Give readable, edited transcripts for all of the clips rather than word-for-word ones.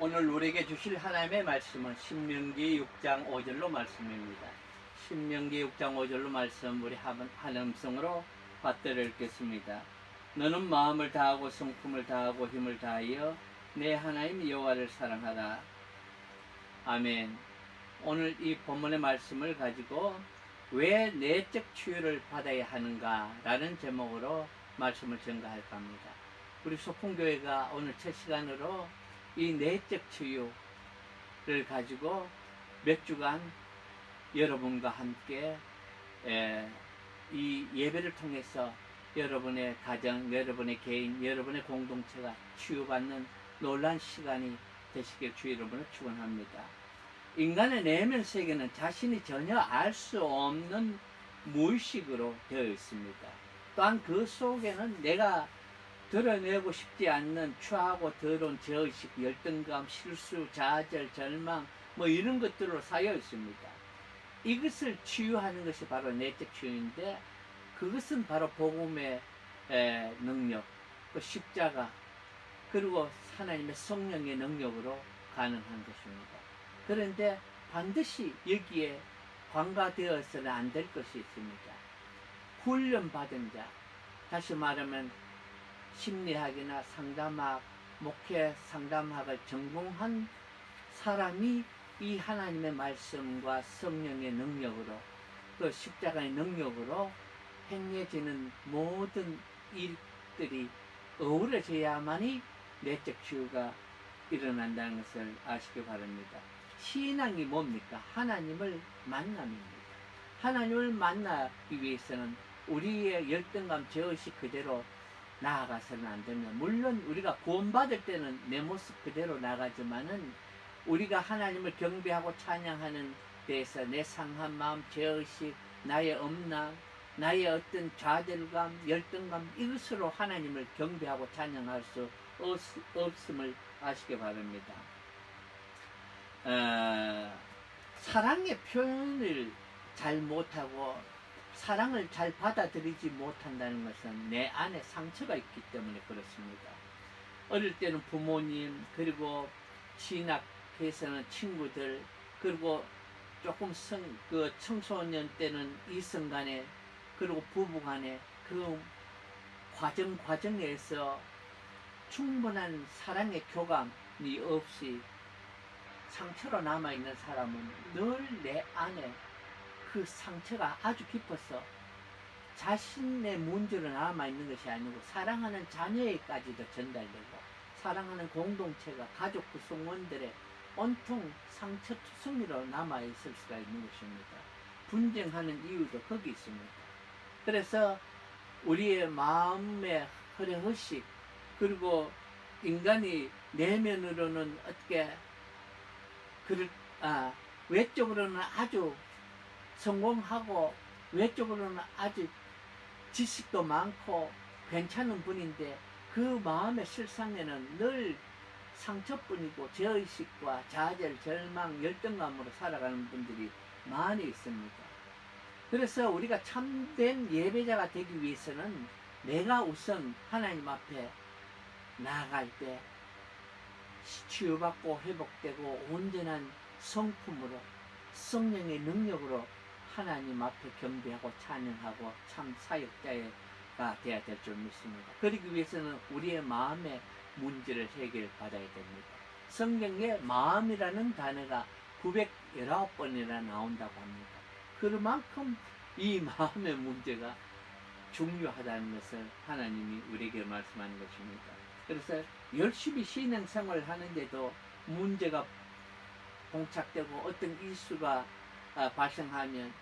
오늘 우리에게 주실 하나님의 말씀은 신명기 6장 5절로 말씀입니다. 신명기 6장 5절로 말씀 우리 한 음성으로 받들어 읽겠습니다. 너는 마음을 다하고 성품을 다하고 힘을 다하여 내 하나님 여호와를 사랑하라. 아멘. 오늘 이 본문의 말씀을 가지고 왜 내적 치유를 받아야 하는가 라는 제목으로 말씀을 전가할까 합니다. 우리 소풍교회가 오늘 첫 시간으로 이 내적 치유를 가지고 몇 주간 여러분과 함께 이 예배를 통해서 여러분의 가정, 여러분의 개인, 여러분의 공동체가 치유받는 놀라운 시간이 되시길 주 여러분을 축원합니다. 인간의 내면 세계는 자신이 전혀 알 수 없는 무의식으로 되어 있습니다. 또한 그 속에는 내가 드러내고 싶지 않는 추하고 더러운 죄의식, 열등감, 실수, 좌절, 절망 뭐 이런 것들로 쌓여 있습니다. 이것을 치유하는 것이 바로 내적 치유인데 그것은 바로 복음의 능력, 그 십자가 그리고 하나님의 성령의 능력으로 가능한 것입니다. 그런데 반드시 여기에 관가되어서는 안 될 것이 있습니다. 훈련받은 자, 다시 말하면 심리학이나 상담학, 목회 상담학을 전공한 사람이 이 하나님의 말씀과 성령의 능력으로 그 십자가의 능력으로 행해지는 모든 일들이 어우러져야만이 내적 치유가 일어난다는 것을 아시기 바랍니다. 신앙이 뭡니까? 하나님을 만남입니다. 하나님을 만나기 위해서는 우리의 열등감, 죄의식 그대로 나아가서는 안 됩니다. 물론 우리가 구원받을 때는 내 모습 그대로 나가지만은 우리가 하나님을 경배하고 찬양하는 데에서 내 상한 마음, 죄의식, 나의 엄락, 나의 어떤 좌절감, 열등감 이것으로 하나님을 경배하고 찬양할 수 없음을 아시기 바랍니다. 사랑의 표현을 잘 못하고 사랑을 잘 받아들이지 못한다는 것은 내 안에 상처가 있기 때문에 그렇습니다. 어릴 때는 부모님, 그리고 진학해서는 친구들, 그리고 조금 청소년 때는 이성 간에, 그리고 부부 간에 그 과정에서 충분한 사랑의 교감이 없이 상처로 남아있는 사람은 늘 내 안에 그 상처가 아주 깊어서 자신의 문제로 남아있는 것이 아니고 사랑하는 자녀에까지도 전달되고 사랑하는 공동체가 가족 구성원들의 온통 상처투성이로 남아있을 수가 있는 것입니다. 분쟁하는 이유도 거기 있습니다. 그래서 우리의 마음의 허례허식 그리고 인간이 내면으로는 어떻게 외적으로는 아주 성공하고 외적으로는 아주 지식도 많고 괜찮은 분인데 그 마음의 실상에는 늘 상처뿐이고 죄의식과 좌절, 절망, 열등감으로 살아가는 분들이 많이 있습니다. 그래서 우리가 참된 예배자가 되기 위해서는 내가 우선 하나님 앞에 나아갈 때 치유받고 회복되고 온전한 성품으로 성령의 능력으로 하나님 앞에 경배하고 찬양하고 참 사역자가 되어야 될 줄 믿습니다. 그러기 위해서는 우리의 마음의 문제를 해결받아야 됩니다. 성경에 마음이라는 단어가 919번이나 나온다고 합니다. 그만큼 이 마음의 문제가 중요하다는 것을 하나님이 우리에게 말씀하는 것입니다. 그래서 열심히 신앙생활을 하는데도 문제가 봉착되고 어떤 이슈가 발생하면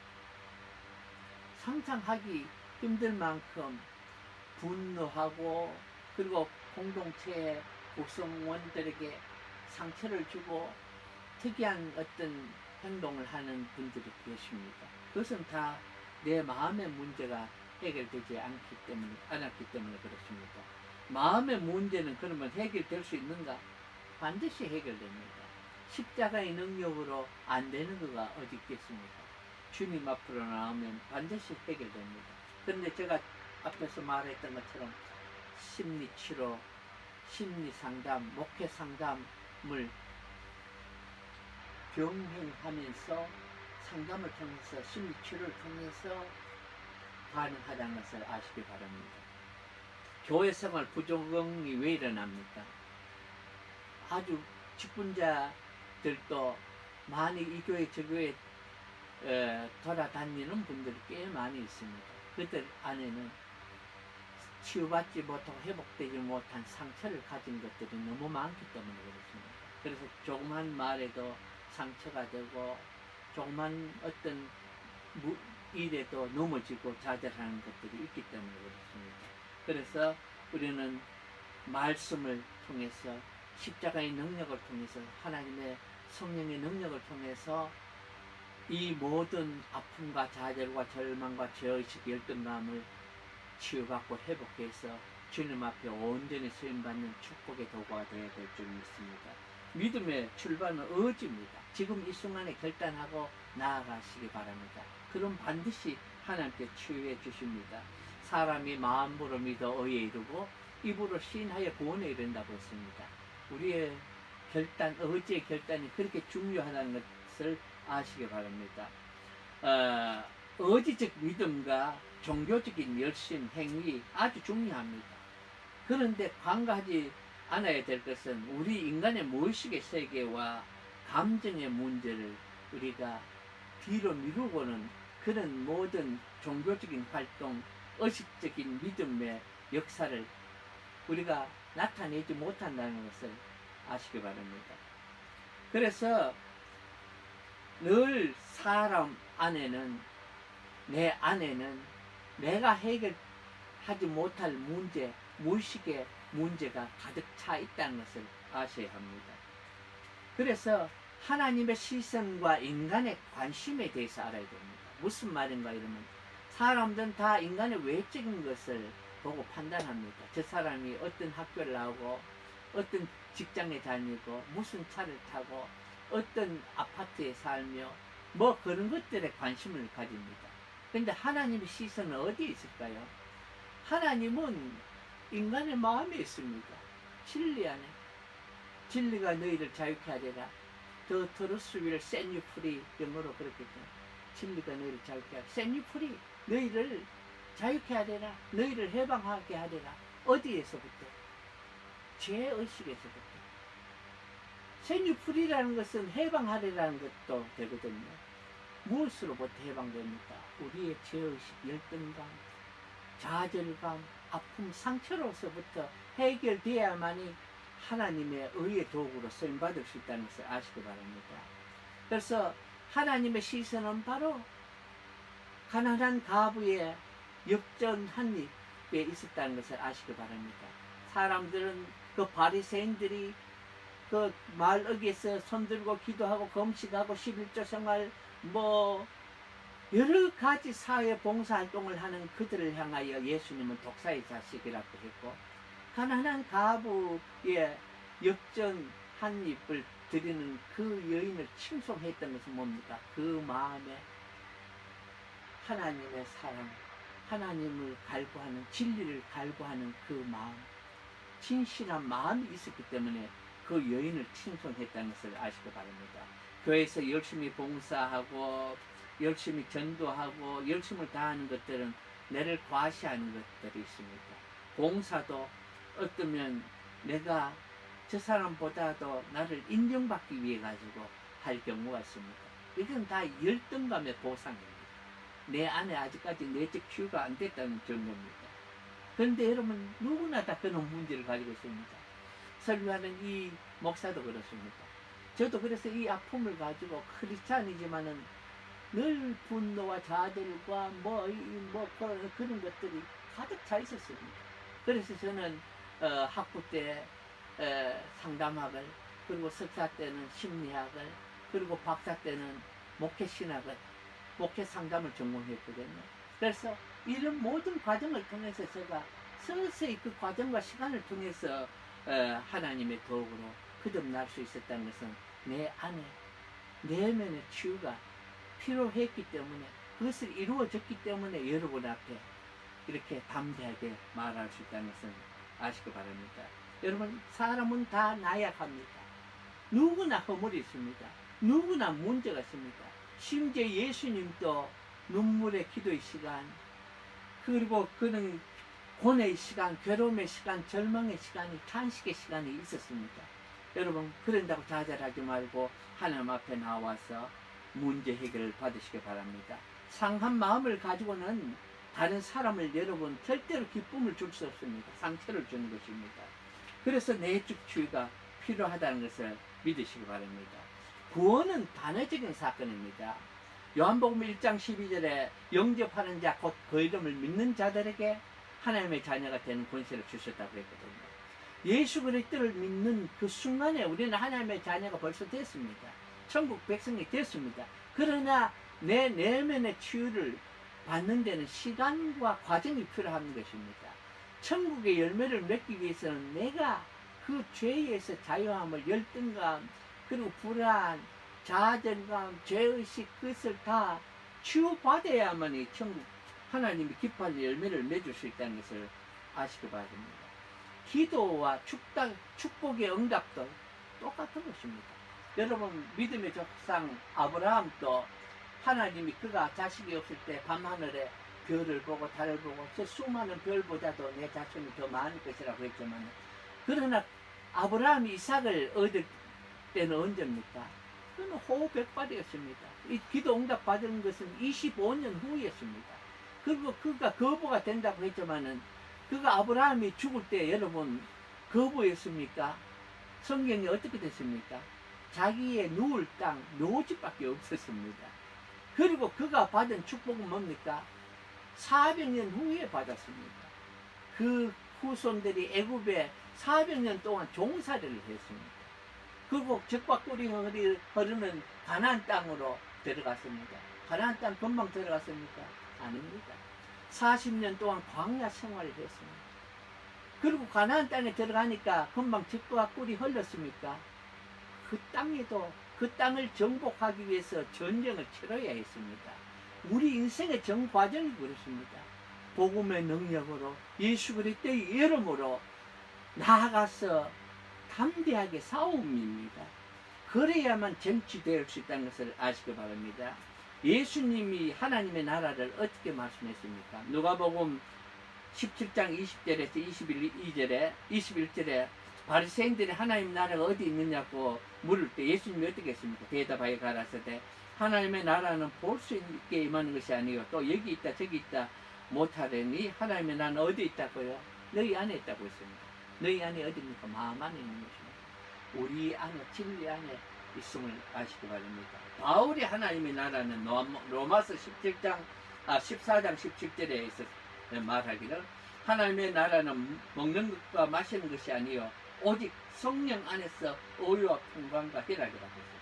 상상하기 힘들 만큼 분노하고 그리고 공동체의 구성원들에게 상처를 주고 특이한 어떤 행동을 하는 분들이 계십니다. 그것은 다 내 마음의 문제가 해결되지 않았기 때문에 그렇습니다. 마음의 문제는 그러면 해결될 수 있는가? 반드시 해결됩니다. 십자가의 능력으로 안 되는 거가 어디 있겠습니까? 주님 앞으로 나오면 반드시 해결됩니다. 그런데 제가 앞에서 말했던 것처럼 심리치료, 심리상담, 목회상담을 병행하면서 상담을 통해서 심리치료를 통해서 가능하다는 것을 아시기 바랍니다. 교회 생활 부적응이 왜 일어납니까? 아주 직분자들도 많이 이 교회 저 교회 돌아다니는 분들이 꽤 많이 있습니다. 그들 안에는 치유받지 못하고 회복되지 못한 상처를 가진 것들이 너무 많기 때문에 그렇습니다. 그래서 조그만 말에도 상처가 되고 조그만 어떤 일에도 넘어지고 좌절하는 것들이 있기 때문에 그렇습니다. 그래서 우리는 말씀을 통해서 십자가의 능력을 통해서 하나님의 성령의 능력을 통해서 이 모든 아픔과 좌절과 절망과 죄의식 열등감을 치유받고 회복해서 주님 앞에 온전히 쓰임받는 축복의 도구가 되어야 될 줄 믿습니다. 믿음의 출발은 의지입니다. 지금 이 순간에 결단하고 나아가시기 바랍니다. 그럼 반드시 하나님께 치유해 주십니다. 사람이 마음으로 믿어 의에 이르고 입으로 시인하여 구원에 이른다고 했습니다. 우리의 결단, 의지의 결단이 그렇게 중요하다는 것을 아시기 바랍니다. 의지적 믿음과 종교적인 열심, 행위 아주 중요합니다. 그런데 간과하지 않아야 될 것은 우리 인간의 무의식의 세계와 감정의 문제를 우리가 뒤로 미루고는 그런 모든 종교적인 활동, 의식적인 믿음의 역사를 우리가 나타내지 못한다는 것을 아시기 바랍니다. 그래서 늘 사람 안에는, 내 안에는 내가 해결하지 못할 문제, 무의식의 문제가 가득 차 있다는 것을 아셔야 합니다. 그래서 하나님의 시선과 인간의 관심에 대해서 알아야 됩니다. 무슨 말인가 이러면 사람들은 다 인간의 외적인 것을 보고 판단합니다. 저 사람이 어떤 학교를 나오고 어떤 직장에 다니고 무슨 차를 타고 어떤 아파트에 살며 뭐 그런 것들에 관심을 가집니다. 그런데 하나님의 시선은 어디에 있을까요? 하나님은 인간의 마음에 있습니다. 진리 안에. 진리가 너희를 자유케 하리라. The truth will set you free. 영어로 그렇게 했죠. 진리가 너희를 자유케 하리라. set you free. 너희를 자유케 하리라. 너희를 해방하게 하리라. 어디에서부터? 죄의식에서부터. set you free라는 것은 해방하리라는 것도 되거든요. 무엇으로부터 해방됩니까? 우리의 죄의식, 열등감, 좌절감, 아픔, 상처로서부터 해결되어야만이 하나님의 의의 도구로 쓰임받을 수 있다는 것을 아시기 바랍니다. 그래서 하나님의 시선은 바로 가난한 과부의 역전 한 입에 있었다는 것을 아시기 바랍니다. 사람들은 그 바리새인들이 그 말어기에서 손들고 기도하고 금식하고 11조 생활 뭐 여러 가지 사회 봉사활동을 하는 그들을 향하여 예수님은 독사의 자식이라고 했고 가난한 과부의 역전 한 입을 드리는 그 여인을 칭송했던 것은 뭡니까? 그 마음에 하나님의 사랑, 하나님을 갈구하는, 진리를 갈구하는 그 마음, 진실한 마음이 있었기 때문에 그 여인을 칭송했다는 것을 아시기 바랍니다. 교회에서 열심히 봉사하고 열심히 전도하고 열심을 다하는 것들은 나를 과시하는 것들이 있습니다. 봉사도 어쩌면 내가 저 사람보다도 나를 인정받기 위해 가지고 할 경우가 있습니다. 이건 다 열등감의 보상입니다. 내 안에 아직까지 내적 치유가 안 됐다는 증거입니다. 그런데 여러분 누구나 다 그런 문제를 가지고 있습니다. 설교하는 이 목사도 그렇습니다. 저도 그래서 이 아픔을 가지고 크리스찬이지만은 늘 분노와 좌절과 그런 것들이 가득 차 있었습니다. 그래서 저는 학부 때 상담학을, 그리고 석사 때는 심리학을, 그리고 박사 때는 목회신학을, 목회 상담을 전공했거든요. 그래서 이런 모든 과정을 통해서 제가 서서히 그 과정과 시간을 통해서 하나님의 도구로 거듭날 수 있었다는 것은 내 안에 내면의 치유가 필요했기 때문에, 그것을 이루어졌기 때문에 여러분 앞에 이렇게 담대하게 말할 수 있다는 것은 아시기 바랍니다. 여러분, 사람은 다 나약합니다. 누구나 허물이 있습니다. 누구나 문제가 있습니다. 심지어 예수님도 눈물의 기도의 시간, 그리고 그는 고뇌의 시간, 괴로움의 시간, 절망의 시간이, 탄식의 시간이 있었습니다. 여러분, 그런다고 좌절하지 말고 하나님 앞에 나와서 문제 해결을 받으시기 바랍니다. 상한 마음을 가지고는 다른 사람을 여러분 절대로 기쁨을 줄 수 없습니다. 상처를 주는 것입니다. 그래서 내적 치유가 필요하다는 것을 믿으시기 바랍니다. 구원은 단회적인 사건입니다. 요한복음 1장 12절에 영접하는 자 곧 그 이름을 믿는 자들에게 하나님의 자녀가 되는 권세를 주셨다고 했거든요. 예수 그리스도를 믿는 그 순간에 우리는 하나님의 자녀가 벌써 됐습니다. 천국 백성이 됐습니다. 그러나 내 내면의 치유를 받는 데는 시간과 과정이 필요한 것입니다. 천국의 열매를 맺기 위해서는 내가 그 죄에서 자유함을, 열등감, 그리고 불안, 좌절감, 죄의식, 그것을 다 치유받아야만이 천국 하나님이 기뻐할 열매를 맺을 수 있다는 것을 아시기 바랍니다. 기도와 축복의 응답도 똑같은 것입니다. 여러분, 믿음의 조상 아브라함도 하나님이 그가 자식이 없을 때 밤하늘에 별을 보고 달을 보고 저 수많은 별보다도 내 자손이 더 많을 것이라고 했지만, 그러나 아브라함이 이삭을 얻을 때는 언제입니까? 그는 호백발이었습니다. 이 기도 응답 받은 것은 25년 후였습니다. 그리고 그가 거부가 된다고 했지만은, 그가 아브라함이 죽을 때 여러분 거부였습니까? 성경이 어떻게 됐습니까? 자기의 누울 땅 묘지밖에 없었습니다. 그리고 그가 받은 축복은 뭡니까? 400년 후에 받았습니다. 그 후손들이 애굽에 400년 동안 종살이를 했습니다. 그리고 젖과 꿀이 흐르는 가나안 땅으로 들어갔습니다. 가나안 땅 금방 들어갔습니까? 아닙니다. 40년 동안 광야 생활을 했습니다. 그리고 가나안 땅에 들어가니까 금방 젖과 꿀이 흘렀습니까? 그 땅에도 그 땅을 정복하기 위해서 전쟁을 치러야 했습니다. 우리 인생의 정 과정이 그렇습니다. 복음의 능력으로, 예수 그리스도의 이름으로 나아가서 담대하게 싸움입니다. 그래야만 정치될 수 있다는 것을 아시기 바랍니다. 예수님이 하나님의 나라를 어떻게 말씀했습니까? 누가복음 17장 20절에서 21절에 바리새인들이 하나님 나라가 어디 있느냐고 물을 때 예수님이 어떻게 했습니까? 대답하여 가라사대 하나님의 나라는 볼 수 있게 임하는 것이 아니요 또 여기 있다 저기 있다 못하려니 하나님의 나라는 어디 있다고요? 너희 안에 있다고 했습니다. 너희 안에 어디입니까? 마음 안에 있는 것입니다. 우리 안에, 진리 안에 있음을 아시기 바랍니다. 바울이 하나님의 나라는 로마서 14장 17절에 있어 말하기를 하나님의 나라는 먹는 것과 마시는 것이 아니요 오직 성령 안에서 의와 평강과 희락이라고 했습니다.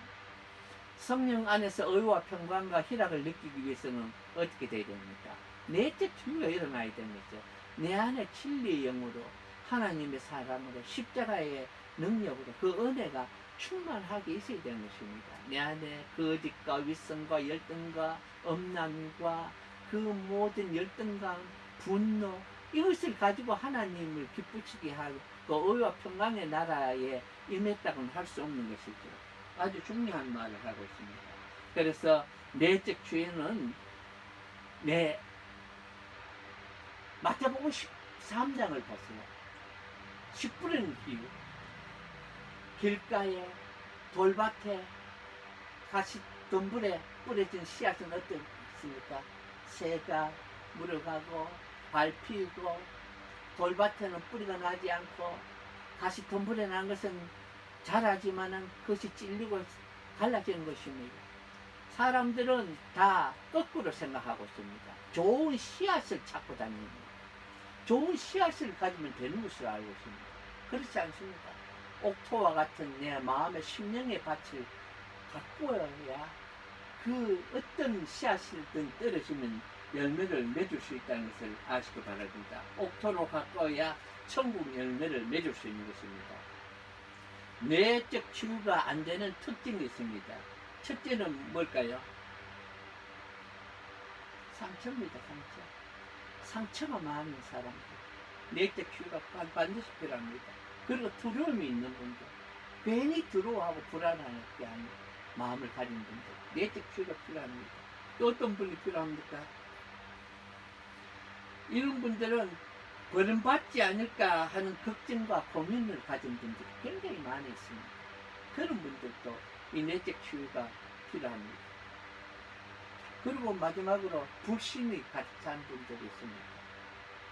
성령 안에서 의와 평강과 희락을 느끼기 위해서는 어떻게 되어야 됩니까? 내적 치유가 일어나야 되는 거죠. 내 안에 진리의 영으로 하나님의 사람으로 십자가의 능력으로 그 은혜가 충만하게 있어야 되는 것입니다. 내 안에 거짓과 위선과 열등과 엄남과 그 모든 열등감, 분노 이것을 가지고 하나님을 기쁘시게 하고 의와 평강의 나라에 임했다고는 할 수 없는 것이죠. 아주 중요한 말을 하고 있습니다. 그래서 내적 치유는 마태복음 13장을 보세요. 10분의 기후 길가에 돌밭에 가시덤불에 뿌려진 씨앗은 어떻습니까? 새가 물어가고 밟히고 돌밭에는 뿌리가 나지 않고 가시덤불에 난 것은 자라지만은 그것이 찔리고 갈라지는 것입니다. 사람들은 다 거꾸로 생각하고 있습니다. 좋은 씨앗을 찾고 다닙니다. 좋은 씨앗을 가지면 되는 것을 알고 있습니다. 그렇지 않습니까? 옥토와 같은 내 마음의 심령의 밭을 가꾸어야 그 어떤 씨앗이든 떨어지면 열매를 맺을 수 있다는 것을 아시기 바랍니다. 옥토로 가꿔야 천국 열매를 맺을 수 있는 것입니다. 내적 치유가 안 되는 특징이 있습니다. 첫째는 뭘까요? 상처입니다. 상처가 많은 사람들. 내적 치유가 반드시 필요합니다. 그리고 두려움이 있는 분들. 괜히 두려워하고 불안한 게 아니에요. 마음을 가진 분들, 내적 치유가 필요합니다. 또 어떤 분이 필요합니까? 이런 분들은 버림받지 않을까 하는 걱정과 고민을 가진 분들이 굉장히 많이 있습니다. 그런 분들도 이 내적 치유가 필요합니다. 그리고 마지막으로 불신이 가득 찬 분들이 있습니다.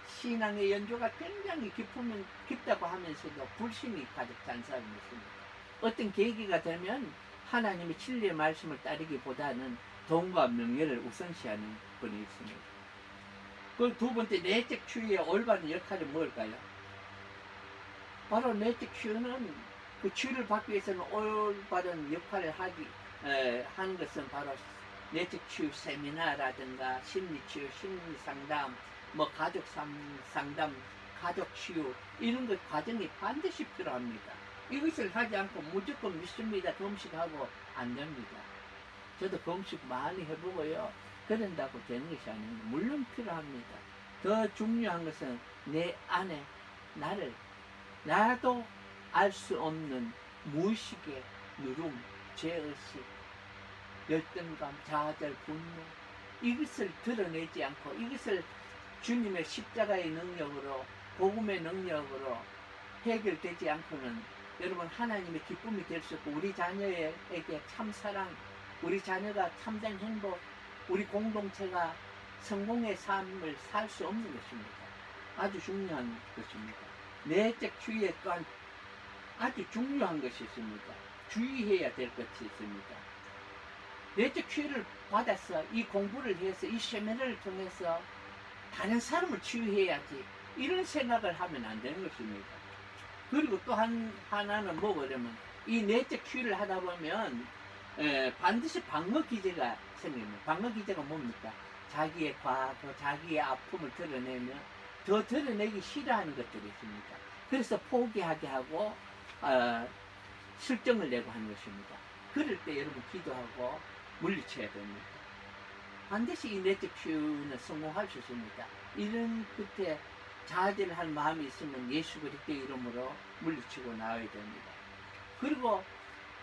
신앙의 연조가 굉장히 깊다고 하면서도 불신이 가득 찬 사람이 있습니다. 어떤 계기가 되면 하나님의 진리의 말씀을 따르기보다는 돈과 명예를 우선시하는 분이 있습니다. 그 두 번째, 내적 치유의 올바른 역할이 뭘까요? 바로 내적 치유는 그 치유를 받기 위해서는 올바른 역할을 하는 것은 바로 내적 치유 세미나라든가 심리치유, 심리상담, 가족 상담, 가족 치유 이런 것 과정이 반드시 필요합니다. 이것을 하지 않고 무조건 믿습니다, 금식하고 안 됩니다. 저도 금식 많이 해보고요. 그런다고 되는 것이 아닙니다. 물론 필요합니다. 더 중요한 것은 내 안에 나도 알 수 없는 무의식의 누름, 죄의식, 열등감, 좌절, 분노 이것을 드러내지 않고 이것을 주님의 십자가의 능력으로 복음의 능력으로 해결되지 않고는 여러분 하나님의 기쁨이 될 수 없고 우리 자녀에게 참 사랑, 우리 자녀가 참된 행복, 우리 공동체가 성공의 삶을 살 수 없는 것입니다. 아주 중요한 것입니다. 내적 치유에 또한 아주 중요한 것이 있습니다. 주의해야 될 것이 있습니다. 내적 치유를 받아서 이 공부를 해서 이 세미나를 통해서 다른 사람을 치유해야지 이런 생각을 하면 안 되는 것입니다. 그리고 또 하나는 뭐냐면 이 내적 치유를 하다 보면 반드시 방어 기제가 생깁니다. 방어 기제가 뭡니까? 자기의 과거, 자기의 아픔을 드러내며 더 드러내기 싫어하는 것들이 있습니다. 그래서 포기하게 하고 실정을 내고 하는 것입니다. 그럴 때 여러분 기도하고 물리쳐야 됩니다. 반드시 이 내적 치유는 성공할 수 있습니다. 이런 끝에 자제를 할 마음이 있으면 예수 그리스도의 이름으로 물리치고 나와야 됩니다. 그리고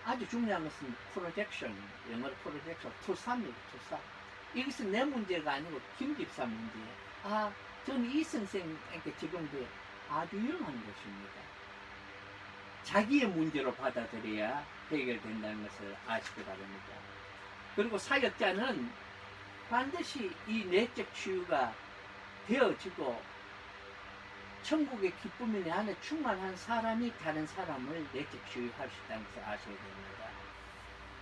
아주 중요한 것은 프로젝션, 영어로 프로젝션, 투사입니다. 투사. 이것은 내 문제가 아니고 김 집사 문제예요. 저는 이 선생님께 적용돼 아주 유용한 것입니다. 자기의 문제로 받아들여야 해결된다는 것을 아시기 바랍니다. 그리고 사역자는 반드시 이 내적 치유가 되어지고 천국의 기쁨이 내 안에 충만한 사람이 다른 사람을 내적 치유할 수 있다는 것을 아셔야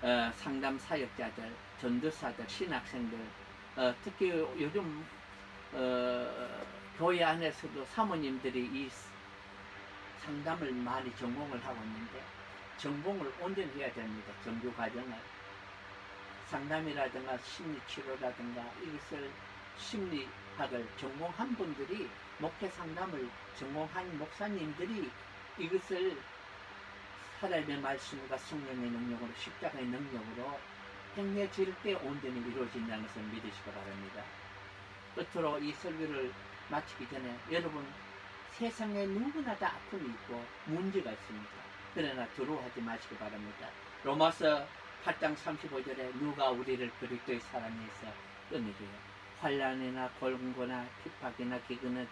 됩니다. 상담 사역자들, 전도사들, 신학생들, 특히 요즘 교회 안에서도 사모님들이 이 상담을 많이 전공을 하고 있는데 전공을 온전히 해야 됩니다. 정규 과정을. 상담이라든가 심리치료라든가 이것을 심리학을 전공한 분들이 목회 상담을 전공한 목사님들이 이것을 하나님의 말씀과 성령의 능력으로 십자가의 능력으로 행해질 때 온전히 이루어진다는 것을 믿으시기 바랍니다. 끝으로 이 설교를 마치기 전에 여러분 세상에 누구나 다 아픔이 있고 문제가 있습니다. 그러나 두려워하지 마시기 바랍니다. 로마서 8장 35절에 누가 우리를 그리스도의 사랑에서 끊으리요. 환난이나 골고나 핍박이나 기근이나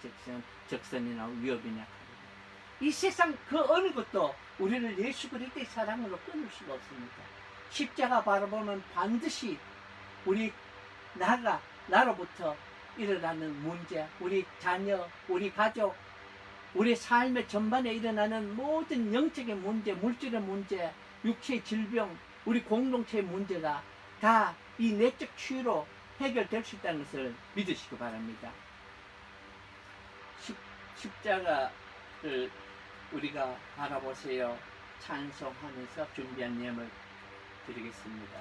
적선이나 위협이나 이 세상 그 어느 것도 우리를 예수 그리스도의 사랑으로 끊을 수가 없습니다. 십자가 바라보면 반드시 우리 나로부터 일어나는 문제, 우리 자녀, 우리 가족, 우리 삶의 전반에 일어나는 모든 영적인 문제, 물질의 문제, 육체의 질병, 우리 공동체의 문제가 다 이 내적 치유로 해결될 수 있다는 것을 믿으시기 바랍니다. 십자가를 우리가 바라보세요. 찬송하면서 준비한 예물 드리겠습니다.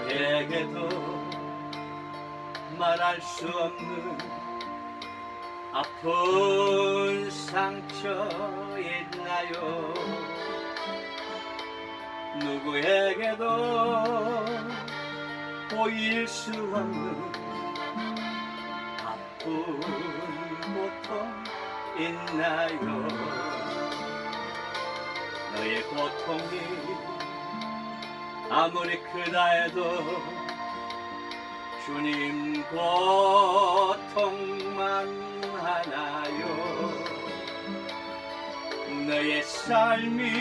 누구에게도 말할 수 없는 아픈 상처 있나요? 누구에게도 보일 수 없는 아픈 고통 있나요? 너의 고통이 아무리 크다 해도 주님 고통만 하나요? 너의 삶이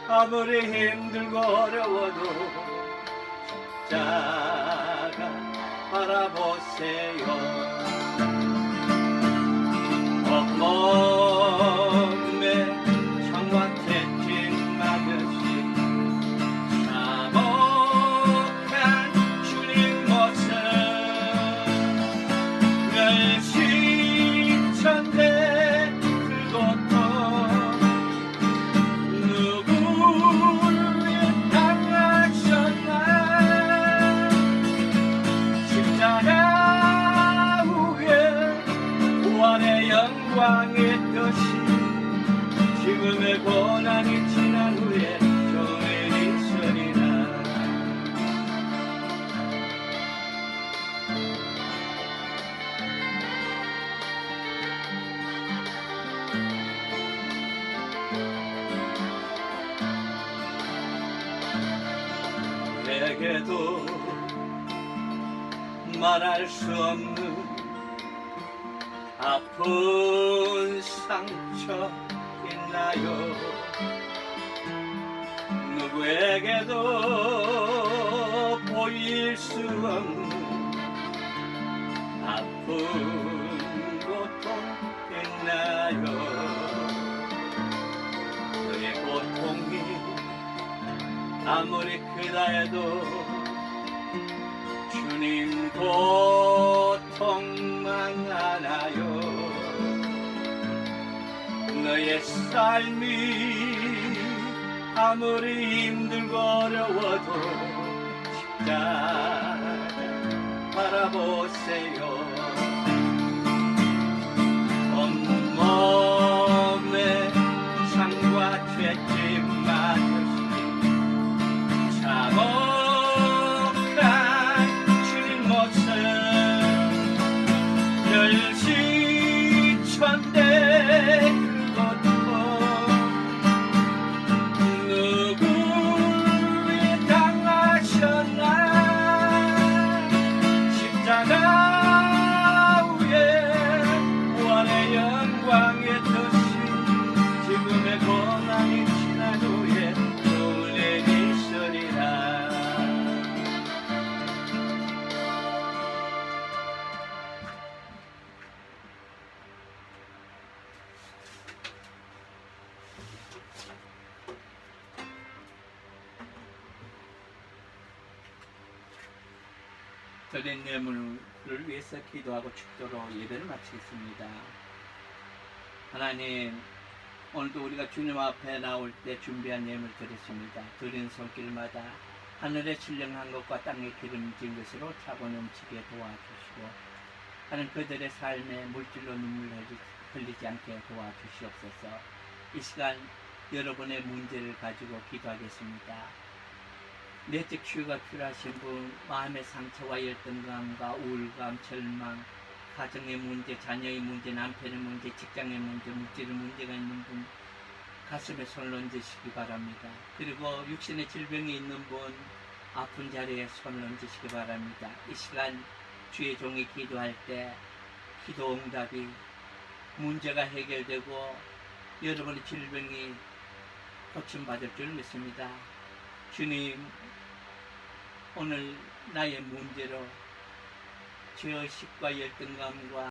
아무리 힘들고 어려워도 십자가 바라보세요. 온몸에 창과 채찍 맞으신 참혹한 주님 모습 멸시천대 그 고통 누구를 위해 당하셨나 십자가 후에 부활의 영광의 뜻이 지금의 고난이 지난 후에 좋은 일이 있으리라. 내게도 말할 수 없는 아픈 상처 있나요? 누구에게도 보일 수 없는 아픈 고통 있나요? 너의 고통이 아무리 크다 해도 주님 고통만 하나요? 너의 삶이 아무리 힘들고 어려워도 십자가 바라보세요. 온몸에 상과 채찍 맞으신 참혹한 주님 모습 멸시천대 드린 예물을 위해서 기도하고 축도로 예배를 마치겠습니다. 하나님, 오늘도 우리가 주님 앞에 나올 때 준비한 예물 드렸습니다. 드린 손길마다 하늘에 신령한 것과 땅에 기름진 것으로 차고 넘치게 도와주시고 하는 그들의 삶에 물질로 눈물 흘리지 않게 도와주시옵소서. 이 시간 여러분의 문제를 가지고 기도하겠습니다. 내적 치유가 필요하신 분, 마음의 상처와 열등감과 우울감, 절망, 가정의 문제, 자녀의 문제, 남편의 문제, 직장의 문제, 물질의 문제가 있는 분 가슴에 손을 얹으시기 바랍니다. 그리고 육신의 질병이 있는 분 아픈 자리에 손을 얹으시기 바랍니다. 이 시간 주의 종이 기도할 때 기도 응답이 문제가 해결되고 여러분의 질병이 고침받을 줄 믿습니다. 주님, 오늘 나의 문제로 죄의식과 열등감과